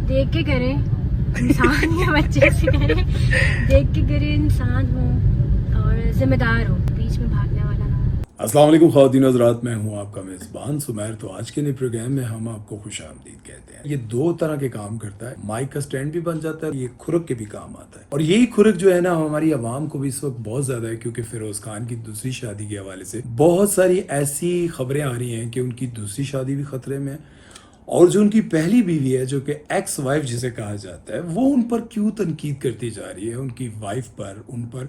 دیکھ کے کریں انسان یا بچے سے کریں, دیکھ کے کریں انسان ہو اور ذمہ دار ہو, بیچ میں بھاگنے والا نہ ہو. السلام علیکم خواتین حضرات, میں ہوں آپ کا میزبان سمیر. تو آج کے نئے پروگرام میں ہم آپ کو خوش آمدید کہتے ہیں. یہ دو طرح کے کام کرتا ہے, مائک کا سٹینڈ بھی بن جاتا ہے, یہ کھرک کے بھی کام آتا ہے. اور یہی کھرک جو ہے نا ہماری عوام کو بھی اس وقت بہت زیادہ ہے, کیونکہ فیروز خان کی دوسری شادی کے حوالے سے بہت ساری ایسی خبریں آ رہی ہیں کہ ان کی دوسری شادی بھی خطرے میں ہے, اور جو ان کی پہلی بیوی ہے جو کہ ایکس وائف جسے کہا جاتا ہے, وہ ان پر کیوں تنقید کرتی جا رہی ہے, ان کی وائف پر, ان پر,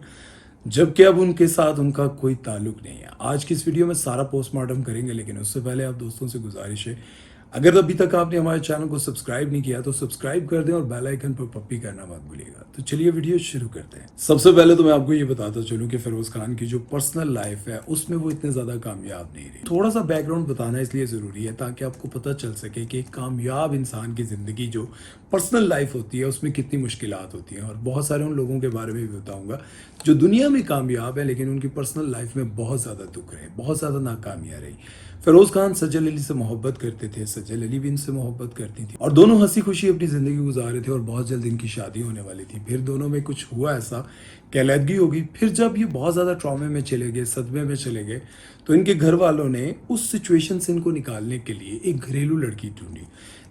جبکہ اب ان کے ساتھ ان کا کوئی تعلق نہیں ہے. آج کی اس ویڈیو میں سارا پوسٹ مارٹم کریں گے, لیکن اس سے پہلے آپ دوستوں سے گزارش ہے, اگر ابھی تک آپ نے ہمارے چینل کو سبسکرائب نہیں کیا تو سبسکرائب کر دیں اور بیل آئیکن پر پپی کرنا مت بھولیے گا. تو چلیے ویڈیو شروع کرتے ہیں. سب سے پہلے تو میں آپ کو یہ بتاتا چلوں کہ فیروز خان کی جو پرسنل لائف ہے اس میں وہ اتنے زیادہ کامیاب نہیں رہی. تھوڑا سا بیک گراؤنڈ بتانا اس لیے ضروری ہے تاکہ آپ کو پتہ چل سکے کہ ایک کامیاب انسان کی زندگی جو پرسنل لائف ہوتی ہے اس میں کتنی مشکلات ہوتی ہیں, اور بہت سارے ان لوگوں کے بارے میں بھی بتاؤں گا جو دنیا میں کامیاب ہے لیکن ان کی پرسنل لائف میں بہت زیادہ دکھ رہے, بہت زیادہ ناکامیاں رہی. فیروز خان سجل علی سے محبت کرتے تھے, سجل علی بھی ان سے محبت کرتی تھی, اور دونوں ہنسی خوشی اپنی زندگی گزار رہے تھے, اور بہت جلد ان کی شادی ہونے والی تھی. پھر دونوں میں کچھ ہوا ایسا کہ علیحدگی ہوگی. پھر جب یہ بہت زیادہ ٹرامے میں چلے گئے, صدمے میں چلے گئے, تو ان کے گھر والوں نے اس سچویشن سے ان کو نکالنے کے لیے ایک گھریلو لڑکی ڈھونڈی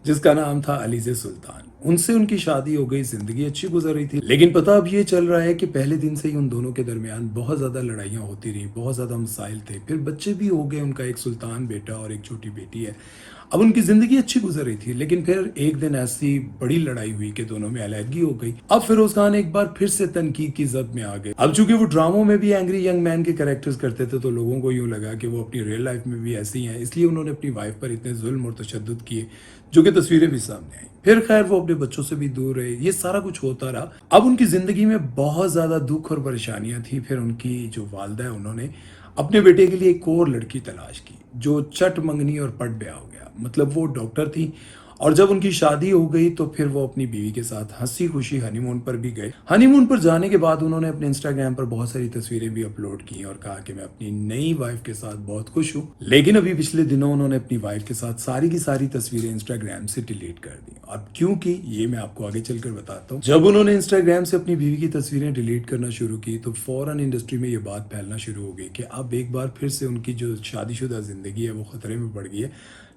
جس کا نام تھا علیزہ سلطان. ان سے ان کی شادی ہو گئی, زندگی اچھی گزر رہی تھی. لیکن پتہ اب یہ چل رہا ہے کہ پہلے دن سے ہی ان دونوں کے درمیان بہت زیادہ لڑائیاں ہوتی رہی, بہت زیادہ مسائل تھے. پھر بچے بھی ہو گئے, ان کا ایک سلطان بیٹا اور ایک چھوٹی بیٹی ہے. اب ان کی زندگی اچھی گزر رہی تھی, لیکن پھر ایک دن ایسی بڑی لڑائی ہوئی کہ دونوں میں علیحدگی ہو گئی. اب فیروز خان ایک بار پھر سے تنقید کی زد میں آ گئے. اب چونکہ وہ ڈراموں میں بھی اینگری ینگ مین کے کریکٹرز کرتے تھے تو لوگوں کو یوں لگا کہ وہ اپنی ریئل لائف میں بھی ایسے ہی ہیں, اس لیے انہوں نے اپنی وائف پر اتنے ظلم اور تشدد کیے جو کہ تصویریں بھی سامنے آئیں. پھر خیر وہ اپنے بچوں سے بھی دور رہے, یہ سارا کچھ ہوتا رہا. اب ان کی زندگی میں بہت زیادہ دکھ اور پریشانیاں تھیں. پھر ان کی جو والدہ ہے انہوں نے اپنے بیٹے کے لیے ایک اور لڑکی تلاش کی جو چٹ منگنی اور پٹ بیاہ ہو گیا. مطلب وہ ڈاکٹر تھی, اور جب ان کی شادی ہو گئی تو پھر وہ اپنی بیوی کے ساتھ ہنسی خوشی ہنی مون پر بھی گئے. ہنی مون پر جانے کے بعد انہوں نے اپنے انسٹاگرام پر بہت ساری تصویریں بھی اپلوڈ کی اور کہا کہ میں اپنی نئی وائف کے ساتھ بہت خوش ہوں. لیکن ابھی پچھلے دنوں انہوں نے اپنی وائف کے ساتھ ساری کی ساری تصویریں انسٹاگرام سے ڈیلیٹ کر دی. اب کیوں کی یہ میں آپ کو آگے چل کر بتاتا ہوں. جب انہوں نے انسٹاگرام سے اپنی بیوی کی تصویریں ڈیلیٹ کرنا شروع کی تو فوراً انڈسٹری میں یہ بات پھیلنا شروع ہو گئی کہ اب ایک بار پھر سے ان کی جو شادی شدہ زندگی ہے وہ خطرے میں پڑ گئی ہے.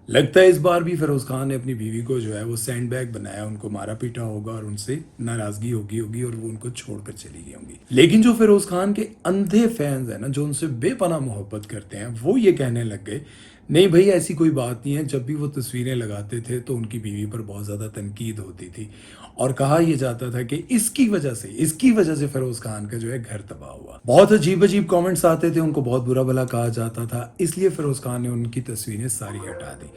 لگتا ہے اس بار بھی فیروز خان نے اپنی بیوی کو جو ہے وہ سینڈ بیگ بنایا, ان کو مارا پیٹا ہوگا اور ان سے ناراضگی ہوگی اور وہ ان کو چھوڑ کر چلی گئی ہوں گی. لیکن جو فیروز خان کے اندھے فینز ہیں نا, جو ان سے بے پناہ محبت کرتے ہیں, وہ یہ کہنے لگ گئے نہیں بھائی ایسی کوئی بات نہیں ہے. جب بھی وہ تصویریں لگاتے تھے تو ان کی بیوی پر بہت زیادہ تنقید ہوتی تھی اور کہا یہ جاتا تھا کہ اس کی وجہ سے فیروز خان کا جو ہے گھر تباہ ہوا. بہت عجیب کامنٹس آتے تھے, ان کو بہت برا بھلا کہا جاتا تھا, اس لیے فیروز خان نے ان کی تصویریں ساری ہٹا دی.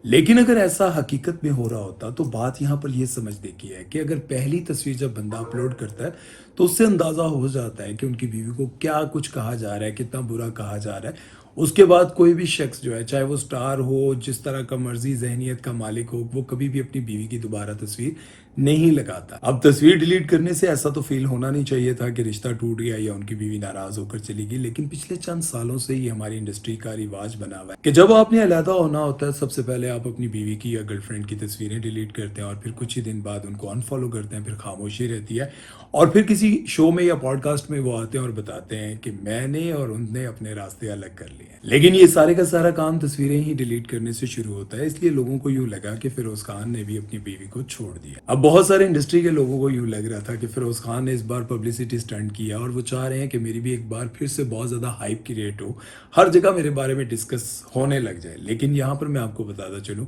لیکن اگر ایسا حقیقت میں ہو رہا ہوتا تو بات یہاں پر یہ سمجھنے کی ہے کہ اگر پہلی تصویر جب بندہ اپلوڈ کرتا ہے تو اس سے اندازہ ہو جاتا ہے کہ ان کی بیوی کو کیا کچھ کہا جا رہا ہے, کتنا برا کہا جا رہا ہے. اس کے بعد کوئی بھی شخص جو ہے, چاہے وہ سٹار ہو, جس طرح کا مرضی ذہنیت کا مالک ہو, وہ کبھی بھی اپنی بیوی کی دوبارہ تصویر نہیں لگاتا. اب تصویر ڈیلیٹ کرنے سے ایسا تو فیل ہونا نہیں چاہیے تھا کہ رشتہ ٹوٹ گیا یا ان کی بیوی ناراض ہو کر چلی گئی, لیکن پچھلے چند سالوں سے یہ ہماری انڈسٹری کا رواج بنا ہوا ہے کہ جب آپ نے علیحدہ ہونا ہوتا ہے سب سے پہلے آپ اپنی بیوی کی یا گرل فرینڈ کی تصویریں ڈیلیٹ کرتے ہیں اور پھر کچھ ہی دن بعد ان کو انفالو کرتے ہیں. پھر خاموشی رہتی ہے اور پھر کسی شو میں یا پوڈ کاسٹ میں وہ آتے ہیں اور بتاتے ہیں کہ میں نے اور ان نے اپنے راستے الگ کر لیے. لیکن یہ سارے کا سارا کام تصویریں ہی ڈیلیٹ کرنے سے شروع ہوتا ہے, اس لیے لوگوں کو یوں لگا کہ فیروز خان نے بھی اپنی بیوی کو چھوڑ دیا. اب بہت سارے انڈسٹری کے لوگوں کو یوں لگ رہا تھا کہ فیروز خان نے اس بار پبلسٹی سٹنٹ کیا اور وہ چاہ رہے ہیں کہ میری بھی ایک بار پھر سے بہت زیادہ ہائپ کی ریٹ ہو, ہر جگہ میرے بارے میں ڈسکس ہونے لگ جائے. لیکن یہاں پر میں آپ کو بتاتا چلوں,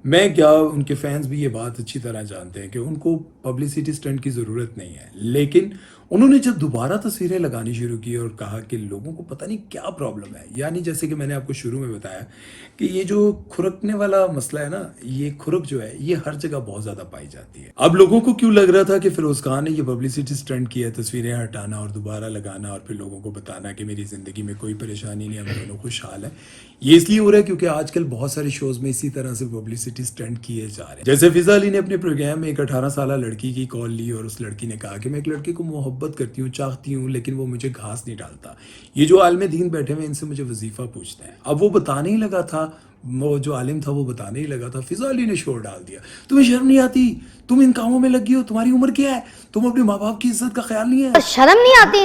میں کیا ان کے فینس بھی یہ بات اچھی طرح جانتے ہیں کہ ان کو پبلسٹی سٹنٹ کی ضرورت نہیں ہے. لیکن انہوں نے جب دوبارہ تصویریں لگانی شروع کی اور کہا کہ لوگوں کو پتہ نہیں کیا پرابلم ہے, یعنی جیسے کہ میں نے آپ کو شروع میں بتایا کہ یہ جو کھرکنے والا مسئلہ ہے نا, یہ کھرک جو ہے یہ ہر جگہ بہت زیادہ پائی جاتی ہے. اب لوگوں کو کیوں لگ رہا تھا کہ فیروز خان نے یہ پبلسٹی سٹنٹ کیا, تصویریں ہٹانا اور دوبارہ لگانا اور پھر لوگوں کو بتانا کہ میری زندگی میں کوئی پریشانی نہیں, ہم دونوں خوشحال ہیں. یہ اس لیے ہو رہا ہے کیونکہ آج کل بہت سارے شوز میں اسی طرح سے پبلسٹی سٹنٹ کیے جا رہے ہیں. جیسے فضا علی نے اپنے پروگرام میں ایک 18 سالہ لڑکی کی کال لی اور اس لڑکی نے کہا کہ میں ایک لڑکے کو محبت کرتی ہوں, چاہتی ہوں, لیکن وہ مجھے گھاس نہیں ڈالتا. یہ جو عالم دین بیٹھے ہوئے ان سے مجھے وظیفہ پوچھتے ہیں. اب وہ بتانے ہی لگا تھا وہ جو عالم تھا وہ بتانے ہی لگا تھا، فضا علی نے شور ڈال دیا، تمہیں شرم نہیں آتی، تم ان کاموں میں لگی ہو، تمہاری عمر کیا ہے، تم اپنے ماں باپ کی عزت کا خیال نہیں ہے. شرم نہیں آتی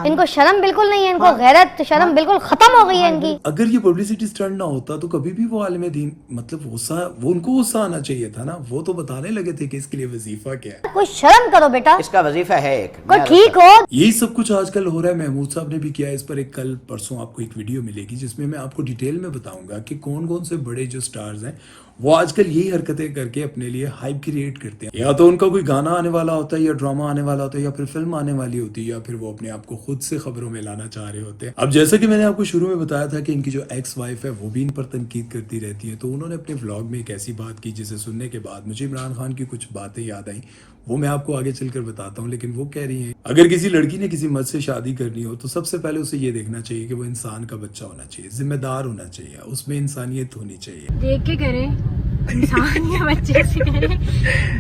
ان کو شرم بالکل نہیں ہے، ان کو غیرت شرم بالکل ختم ہو گئی ہے ان کی. اگر یہ پبلسٹی اسٹنٹ نہ ہوتا تو کبھی بھی وہ عالم دین مطلب غصہ، وہ ان کو غصہ آنا چاہیے تھا نا، وہ تو بتانے لگے تھے کہ اس کے لیے وظیفہ کیا ہے. کوئی شرم کرو بیٹا، اس کا وظیفہ ہے ایک کوئی ٹھیک ہو. یہی سب کچھ آج کل ہو رہا ہے. محمود صاحب نے بھی کیا ہے اس پر ایک کل پرسوں آپ کو ایک ویڈیو ملے گی جس میں میں آپ کو ڈیٹیل میں بتاؤں گا کہ کون کون سے بڑے جو سٹارز ہیں وہ آج کل یہی حرکتیں کر کے اپنے لیے ہائپ کریٹ کرتے ہیں. یا تو ان کا کوئی گانا آنے والا ہوتا ہے، یا ڈرامہ آنے والا ہوتا ہے، یا پھر فلم آنے والی ہوتی ہے، یا پھر وہ اپنے آپ کو خود سے خبروں میں لانا چاہ رہے ہوتے ہیں. اب جیسا کہ میں نے آپ کو شروع میں بتایا تھا کہ ان کی جو ایکس وائف ہے وہ بھی ان پر تنقید کرتی رہتی ہے، تو انہوں نے اپنے ولاگ میں ایک ایسی بات کی جسے سننے کے بعد مجھے عمران خان کی کچھ باتیں یاد آئیں. وہ میں آپ کو آگے چل کر بتاتا ہوں. لیکن وہ کہہ رہی ہیں اگر کسی لڑکی نے کسی مرد سے شادی کرنی ہو تو سب سے پہلے اسے یہ دیکھنا چاہیے کہ وہ انسان کا بچہ ہونا چاہیے، ذمہ دار ہونا چاہیے، اس میں انسانیت ہونی چاہیے. دیکھ کے کریں انسان یا بچے سے کریں،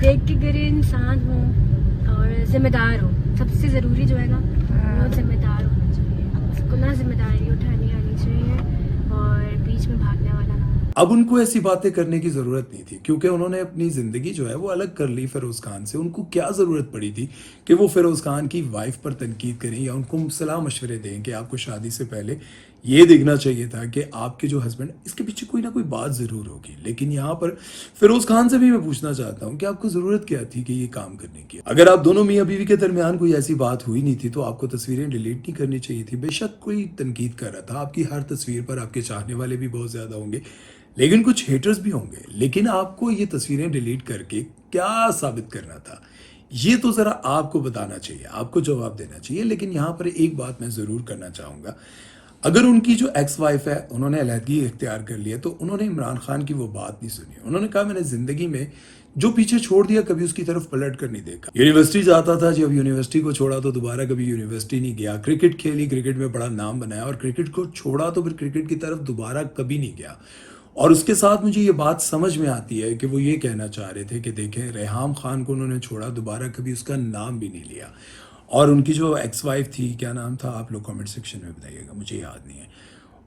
دیکھ کے کریں انسان ہو اور ذمہ دار ہو. سب سے ضروری جو ہے نا وہ ذمہ دار ہونا چاہیے، اس کو نہ ذمہ داری اٹھانی آنی چاہیے اور بیچ میں بھاگنے والا نہ. اب ان کو ایسی باتیں کرنے کی ضرورت نہیں تھی کیونکہ انہوں نے اپنی زندگی جو ہے وہ الگ کر لی فیروز خان سے. ان کو کیا ضرورت پڑی تھی کہ وہ فیروز خان کی وائف پر تنقید کریں یا ان کو صلاح مشورے دیں کہ آپ کو شادی سے پہلے یہ دیکھنا چاہیے تھا کہ آپ کے جو ہسبینڈ، اس کے پیچھے کوئی نہ کوئی بات ضرور ہوگی. لیکن یہاں پر فیروز خان سے بھی میں پوچھنا چاہتا ہوں کہ آپ کو ضرورت کیا تھی کہ یہ کام کرنے کی؟ اگر آپ دونوں میاں بیوی کے درمیان کوئی ایسی بات ہوئی نہیں تھی تو آپ کو تصویریں ڈیلیٹ نہیں کرنی چاہیے تھی. بے شک کوئی تنقید کر رہا تھا، آپ کی ہر تصویر پر آپ کے چاہنے والے بھی بہت زیادہ ہوں گے، لیکن کچھ ہیٹرز بھی ہوں گے. لیکن آپ کو یہ تصویریں ڈیلیٹ کر کے کیا ثابت کرنا تھا؟ یہ تو ذرا آپ کو بتانا چاہیے، آپ کو جواب دینا چاہیے. لیکن یہاں پر ایک بات میں ضرور کرنا چاہوں گا، اگر ان کی جو ایکس وائف ہے انہوں نے علیحدگی اختیار کر لی ہے تو انہوں نے عمران خان کی وہ بات نہیں سنی. انہوں نے کہا میں نے زندگی میں جو پیچھے چھوڑ دیا کبھی اس کی طرف پلٹ کر نہیں دیکھا. یونیورسٹی جاتا تھا، جب یونیورسٹی کو چھوڑا تو دوبارہ کبھی یونیورسٹی نہیں گیا. کرکٹ کھیلی، کرکٹ میں بڑا نام بنایا، اور کرکٹ کو چھوڑا تو پھر کرکٹ کی طرف دوبارہ کبھی نہیں گیا. اور اس کے ساتھ مجھے یہ بات سمجھ میں آتی ہے کہ وہ یہ کہنا چاہ رہے تھے کہ دیکھیں ریحام خان کو انہوں نے چھوڑا، دوبارہ کبھی اس کا نام بھی نہیں لیا. اور ان کی جو ایکس وائف تھی، کیا نام تھا آپ لوگ کمنٹ سیکشن میں بتائیے گا، مجھے یاد نہیں ہے،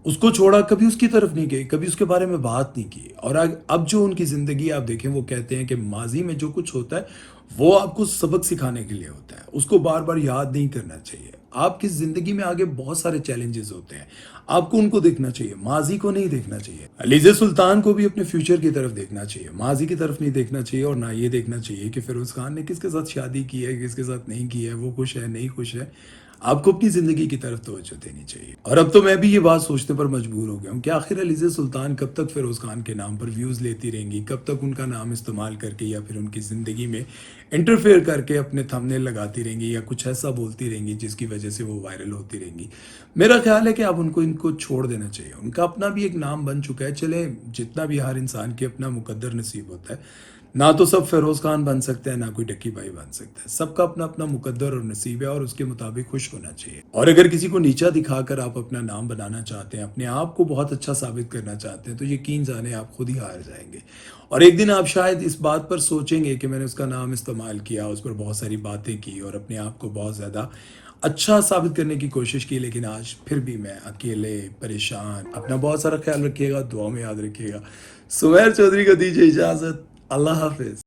اس کو چھوڑا، کبھی اس کی طرف نہیں گئی، کبھی اس کے بارے میں بات نہیں کی. اور اب جو ان کی زندگی آپ دیکھیں، وہ کہتے ہیں کہ ماضی میں جو کچھ ہوتا ہے وہ آپ کو سبق سکھانے کے لیے ہوتا ہے، اس کو بار بار یاد نہیں کرنا چاہیے. آپ کی زندگی میں آگے بہت سارے چیلنجز ہوتے ہیں، آپ کو ان کو دیکھنا چاہیے، ماضی کو نہیں دیکھنا چاہیے. علیزہ سلطان کو بھی اپنے فیوچر کی طرف دیکھنا چاہیے، ماضی کی طرف نہیں دیکھنا چاہیے. اور نہ یہ دیکھنا چاہیے کہ فیروز خان نے کس کے ساتھ شادی کی ہے، کس کے ساتھ نہیں کی ہے، وہ خوش ہے نہیں خوش ہے. آپ کو اپنی زندگی کی طرف توجہ دینی چاہیے. اور اب تو میں بھی یہ بات سوچنے پر مجبور ہو گیا ہوں کہ آخر علیزہ سلطان کب تک فیروز خان کے نام پر ویوز لیتی رہیں گی، کب تک ان کا نام استعمال کر کے یا پھر ان کی زندگی میں انٹرفیئر کر کے اپنے تھمبنیل لگاتی رہیں گی یا کچھ ایسا بولتی رہیں گی جس کی وجہ سے وہ وائرل ہوتی رہیں گی. میرا خیال ہے کہ اب ان کو چھوڑ دینا چاہیے. ان کا اپنا بھی ایک نام بن چکا ہے. چلے جتنا بھی ہر انسان کے اپنا مقدر نصیب ہوتا ہے، نہ تو سب فیروز خان بن سکتے ہیں، نہ کوئی ڈکی بھائی بن سکتا ہے. سب کا اپنا اپنا مقدر اور نصیب ہے اور اس کے مطابق خوش ہونا چاہیے. اور اگر کسی کو نیچا دکھا کر آپ اپنا نام بنانا چاہتے ہیں، اپنے آپ کو بہت اچھا ثابت کرنا چاہتے ہیں، تو یقین جانے آپ خود ہی ہار جائیں گے. اور ایک دن آپ شاید اس بات پر سوچیں گے کہ میں نے اس کا نام استعمال کیا، اس پر بہت ساری باتیں کی اور اپنے آپ کو بہت زیادہ اچھا ثابت کرنے کی کوشش کی، لیکن آج پھر بھی میں اکیلے پریشان. اپنا بہت سارا خیال رکھیے گا، دعا میں یاد رکھیے گا. سمیر چودھری کو دیجیے اجازت. اللہ حافظ.